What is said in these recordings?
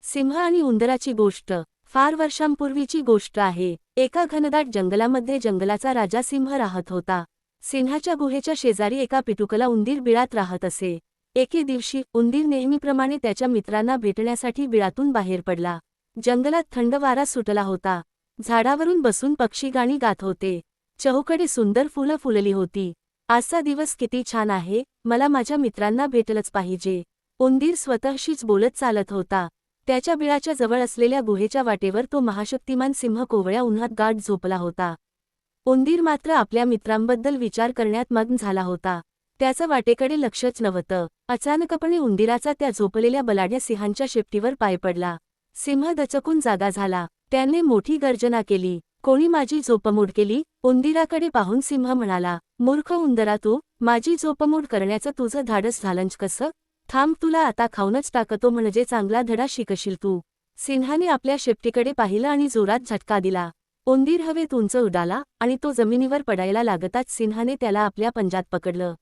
सिंह आणि उंदराची गोष्ट फार वर्षांपूर्वीची गोष्ट आहे। एका घनदाट जंगलामध्ये जंगलाचा राजा सिंह राहत होता। सिंहाच्या गुहेच्या शेजारी एका पिटुकला उंदीर बिळात राहत असे। एके दिवशी उंदीर नेहमीप्रमाणे त्याच्या मित्रांना भेटण्यासाठी बिळातून बाहेर पडला। जंगलात थंड वारा सुटला होता। झाडावरून बसून पक्षी गाणी गात होते। चहूकडे सुंदर फुलं फुलली होती। आजचा दिवस किती छान आहे, मला माझ्या मित्रांना भेटलंच पाहिजे, उंदीर स्वतःशीच बोलत चालत होता। त्याच्या बिळाच्या जवळ असलेल्या गुहेच्या वाटेवर तो महाशक्तिमान सिंह कोवळ्या उन्हात गाढ झोपला होता। उंदीर मात्र आपल्या मित्रांबद्दल विचार करण्यात मग्न झाला होता। त्याचं वाटेकडे लक्षच नव्हतं। अचानकपणे उंदीराचा त्या झोपलेल्या बलाढ्य सिंहाच्या शेपटीवर पाय पडला। सिंह दचकून जागा झाला। त्याने मोठी गर्जना केली, कोणी माझी झोपमोड केली? उंदीराकडे पाहून सिंह म्हणाला, मूर्ख उंदरा, तू माझी झोपमोड करण्याचं तुझं धाडस झालंच कसं? थांब, तुला आता खाऊनच टाकतो, म्हणजे चांगला धडा शिकशील तू। सिंहाने आपल्या शेपटीकडे पाहिलं आणि जोरात झटका दिला। उंदीर हवेत उंच उडाला आणि तो जमिनीवर पडायला लागताच सिंहाने त्याला आपल्या पंजात पकडलं।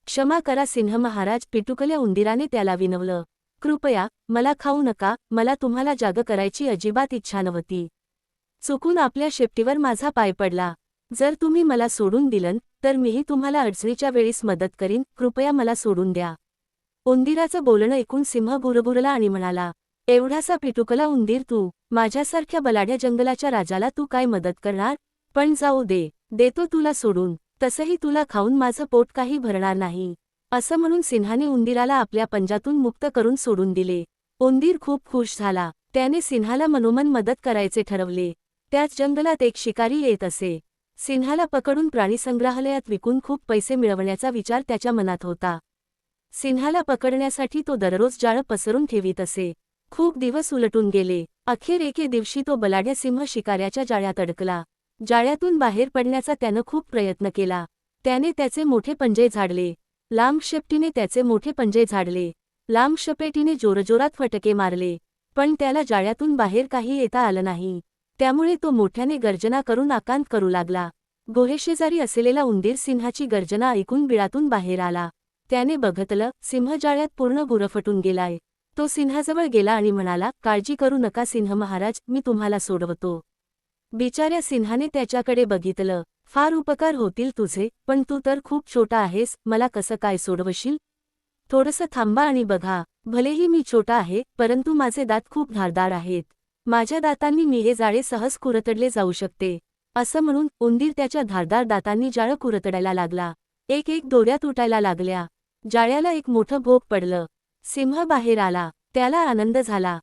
क्षमा करा सिंह महाराज, पिटुकल्या उंदीराने त्याला विनवलं। कृपया मला खाऊ नका, मला तुम्हाला जाग करायची अजिबात इच्छा नव्हती। चुकून आपल्या शेपटीवर माझा पाय पडला। जर तुम्ही मला सोडून दिलं तर मीही तुम्हाला अडचणीच्या वेळीस मदत करीन, कृपया मला सोडून द्या। उंदीराचं बोलणं ऐकून सिंह गुरगुरला आणि म्हणाला, एवढासा पिटुकला उंदीर तू, माझ्यासारख्या बलाढ्या जंगलाच्या राजाला तू काय मदत करणार? पण जाऊ दे, देतो तुला सोडून, तसंही तुला खाऊन माझं पोट काही भरणार नाही। असं म्हणून सिंहाने उंदीराला आपल्या पंजातून मुक्त करून सोडून दिले। उंदीर खूप खुश झाला। त्याने सिंहाला मनोमन मदत करायचे ठरवले। त्याच जंगलात एक शिकारी येत असे। सिंहाला पकडून प्राणीसंग्रहालयात विकून खूप पैसे मिळवण्याचा विचार त्याच्या मनात होता। सिंहाला पकडण्यासाठी तो दररोज जाळं पसरून ठेवीत असे। खूप दिवस उलटून गेले। अखेर एके दिवशी तो बलाढ्य सिंह शिकाऱ्याच्या जाळ्यात अडकला। जाळ्यातून बाहेर पडण्याचा त्यानं खूप प्रयत्न केला। त्याने त्याचे मोठे पंजे झाडले, लांब शेपटीने त्याचे मोठे पंजे झाडले, लांब शपेटीने जोरजोरात फटके मारले, पण त्याला जाळ्यातून बाहेर काही येता आलं नाही। त्यामुळे तो मोठ्याने गर्जना करून आकांत करू लागला। गुहेशेजारी असलेला उंदीर सिंहाची गर्जना ऐकून बिळातून बाहेर आला। त्याने बघितलं, सिंह जाळ्यात पूर्ण गुरफटून गेलाय। तो सिंहाजवळ गेला आणि म्हणाला, काळजी करू नका सिंह महाराज, मी तुम्हाला सोडवतो। बिचाऱ्या सिंहाने त्याच्याकडे बघितलं, फार उपकार होतील तुझे, पण तू तर खूप छोटा आहेस, मला कसं काय सोडवशील? थोडंसं थांबा आणि बघा, भलेही मी छोटा आहे, परंतु माझे दात खूप धारदार आहेत। माझ्या दातांनी मी हे जाळे सहज कुरतडले जाऊ शकते। असं म्हणून उंदीर त्याच्या धारदार दातांनी जाळं कुरतडायला लागला। एक एक दोऱ्या तुटायला लागल्या। जाळ्याला एक मोठं भोग पडलं। सिंह बाहेर आला। त्याला आनंद झाला।